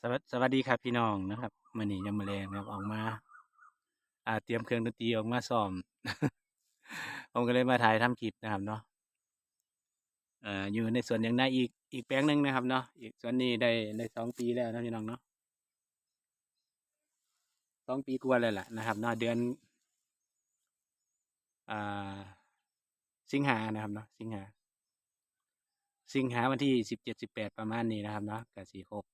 สวัสดีครับพี่น้องนะครับมื้อนี้ยามมื้อแลงนะครับออกมาเตรียมเครื่องดนตรีออกมาซ้อมผมก็เลยมาถ่ายทำคลิปนะครับเนาะอยู่ในสวนยางนาอีกแปลงหนึ่งนะครับเนาะอีกสวนนี้ได้2 ปีแล้วนะพี่น้องเนาะ2 ปีกว่าแล้วล่ะนะครับเนาะเดือนอ่าสิงหานะครับเนาะสิงหาวันที่17-18ประมาณนี้นะครับเนาะก็สิครบ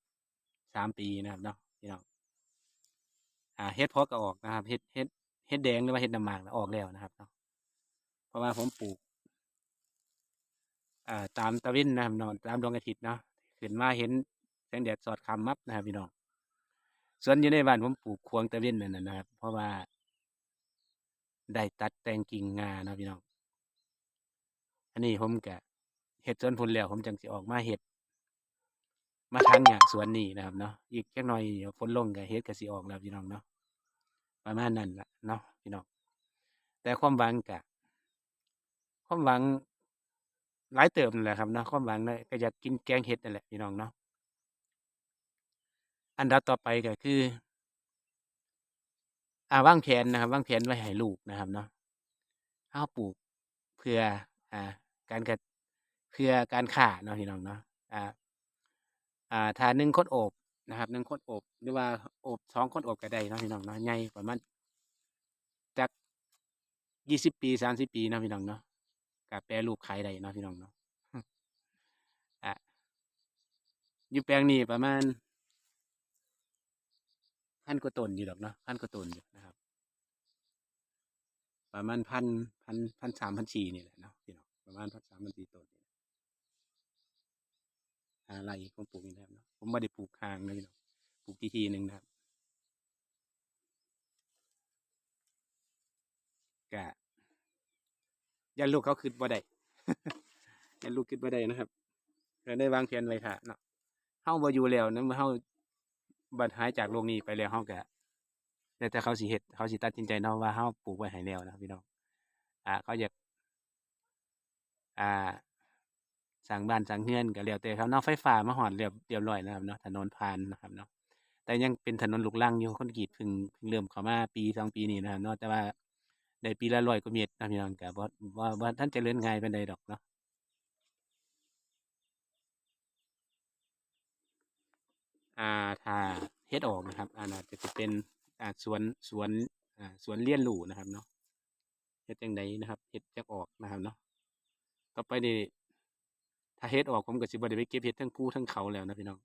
3 ปีนะครับเนาะพี่น้องเฮ็ดเพาะก็ออกนะครับเฮ็ดแดงหรือว่าเฮ็ดน้ำหมากน่ะออกแล้วนะครับเนาะเพราะว่าผมปลูก ตามตะเวนนะครับเนาะตามดวงอาทิตย์เนาะขึ้นมาเห็นแสงแดดสอดคำมับนะครับพี่น้องสวนอยู่ในบ้านผมปลูกควงตะเวนนั่นน่ะนะครับเพราะว่าได้ตัดแต่งกิ่งงาเนาะพี่น้องอันนี้ผมก็เฮ็ดสวนพุ่นแล้วผมจังสิออกมาเฮ็ดมาถางหญ้าสวนนี้นะครับเนาะอีกจักหน่อยเดี๋ยวฝนลงก็เฮ็ดก็สิออกแล้วพี่น้องเนาะประมาณนั้นล่ะเนาะพี่น้องแต่ความหวังหลายเติบนั่นแหละครับเนาะความหวังน่ะก็อยากกินแกงเห็ดนั่นแหละพี่น้องเนาะอันดับต่อไปก็คือ วางแผนนะครับวางแผนไว้ให้ลูกนะครับเนาะเราปลูกเพื่ออ่าการเกษเพื่อการค้าเนาะพี่น้องเนาะอ่าถ้า1คนโอบนะครับ1คนโอบหรือว่าโอบ2คนโอบก็ได้เนาะพี่น้องเนาะใหญ่ประมาณจัก20 ปี30 ปีเนาะพี่น้องเนาะก็แปรรูปขายได้เนาะพี่น้องเนาะอ่าอยู่แปลงนี้ประมาณ1,000กว่าต้นอยู่ดอกเนาะ1,000กว่าต้นอยู่นะครับประมาณ1,000 1,300 1,400นี่แหละเนาะพี่น้องประมาณ1,300 1,400ต้น ไร่ผมปลูกนี่นะครับเนาะผมไม่ได้ปลูกห่างนะพี่น้องปลูกทีหนึ่งนะครับกะยันลูกเขาคิดบ่ได้ยันลูกคิดบ่ได้นะครับก็ได้วางแผนไว้ค่ะเนาะเฮาบ่อยู่แล้วนะเมื่อเฮาบัดหายจากโลกนี้ไปแล้วเฮาก็แล้วแต่เขาสิเฮ็ดเขาสิตัดสินใจเนาะว่าเฮาปลูกไว้ให้แล้วนะครับพี่น้องเขาอยากอ่าสร้างบ้านสร้างเรือนก็แล้วแต่เขาเนาะไฟฟ้ามาฮอดเรียบร้อยแล้วครับเนาะถนนผ่านนะครับเนาะแต่ยังเป็นถนนลูกรังอยู่คอนกรีตเพิ่งเริ่มเข้ามาปี2 ปีนี้นะครับเนาะแต่ว่าได้ปีละ100 กว่าเมตรนะพี่น้องก็บ่ทันเจริญง่ายปานใดดอกเนาะถ้าเฮ็ดออกนะครับน่าจะสิเป็นสวนเรียนรู้นะครับเนาะเฮ็ดจั่งใดนะครับเฮ็ดจักออกนะครับเนาะต่อไปนี่ถ้าเฮ็ดออกผมก็สิบ่ได้ไปเก็บเฮ็ดเทิงภูเทิงเขาแล้วนะพี่น้อง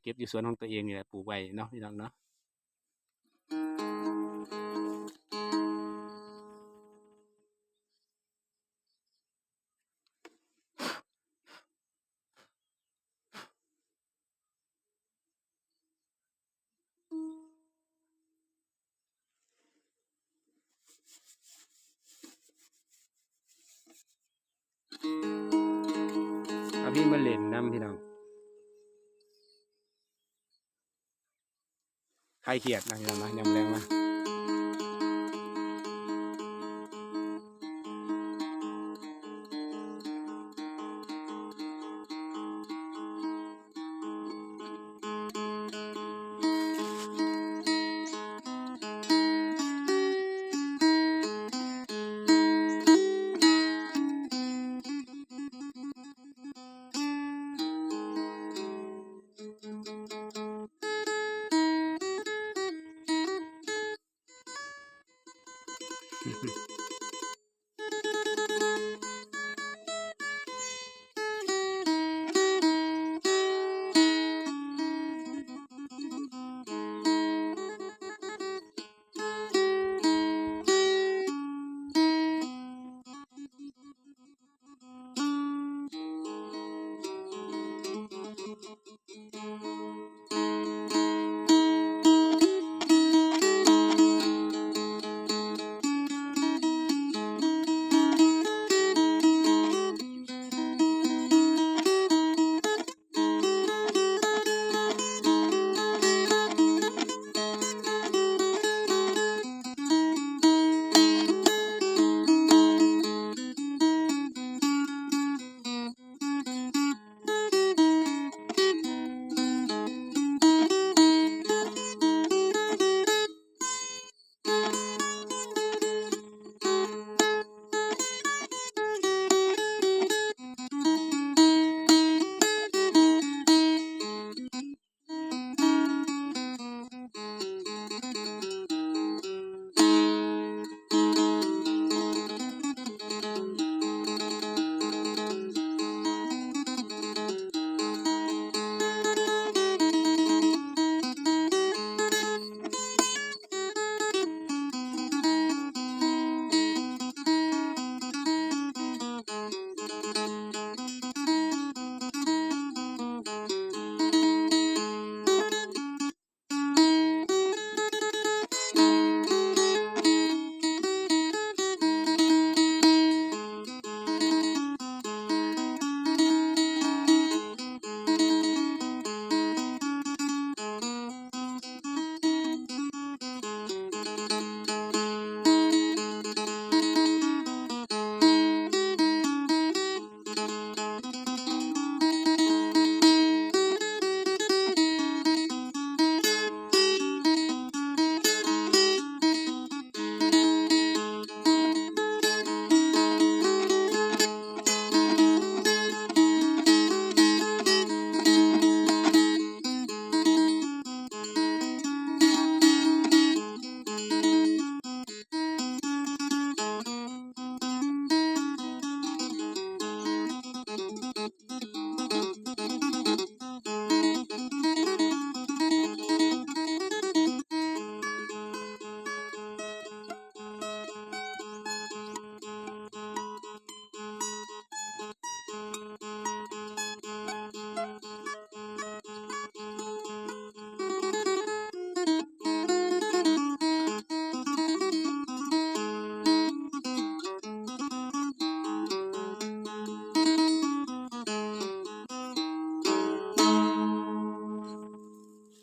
เก็บอยู่สวนของตัวเองนี่แหละปลูกไว้เนาะพี่น้องเนาะเอาพี่มาเล่นนำพี่น้องคลายเครียดนะพี่น้องนะยามแลงมา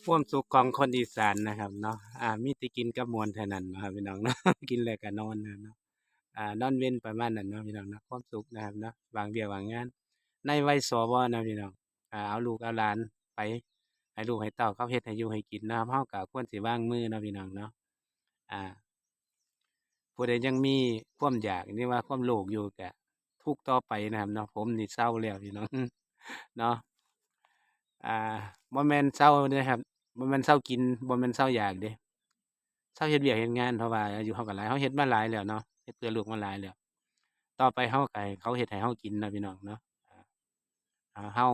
ความสุขของคนอีสานนะครับเนาะมีแต่กินกับมวนเท่านั้นนะครับพี่น้องเนาะ กินแล้วก็นอนนะเนาะนอนเว้นประมาณนั้นเนาะพี่น้องเนาะความสุขนะครับเนาะบางเวียกบางงานในวัยสวนะพี่น้องเอาลูกเอาหลานไปให้ลูกให้เต้าเขาเฮ็ดให้อยู่ให้กินนะครับเฮาก็ควรสิวางมือเนาะพี่น้องเนาะอ่าผู้ใดยังมีความอยากนี่ว่าความโลภอยู่ก็ทุกข์ต่อไปนะครับเนาะผมนี่เศร้าแล้วพี่น้อง เนาะ อ่าบ่แม่นเซาเด้อครับบ่แม่นเซากินบ่แม่นเซาอยากเด้เซาเฮ็ดเวียกเฮ็ดงานเพราะว่าอายุเราก็หลายเราเฮ็ดมาหลายแล้วเนาะเฮ็ดเพื่อลูกมาหลายแล้วต่อไปเราก็ให้เขาเฮ็ดให้เรากินเนาะพี่น้องเนาะอ่าเรา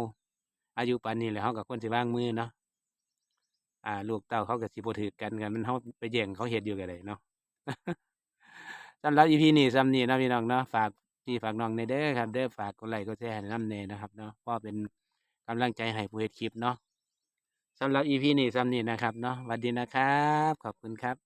อายุปานนี้แล้วเราก็ควรสิวางมือเนาะลูกเต้าเขาก็สิบ่ถือกันคันแม่นเราไปแย่งเขาเฮ็ดอยู่ก็ได้เนาะ สำหรับ EP นี้ส่ำนี้เนาะพี่น้องเนาะฝากพี่ฝากน้องแหน่เด้อครับเด้อฝากกดไลค์กดแชร์ให้นำแหน่นะครับเนาะเพราะเป็นกำลังใจให้ผู้เฮ็ดคลิปเนาะ สำหรับ EP นี้ส่ำนี้นะครับเนาะหวัดดีนะครับ ขอบคุณครับ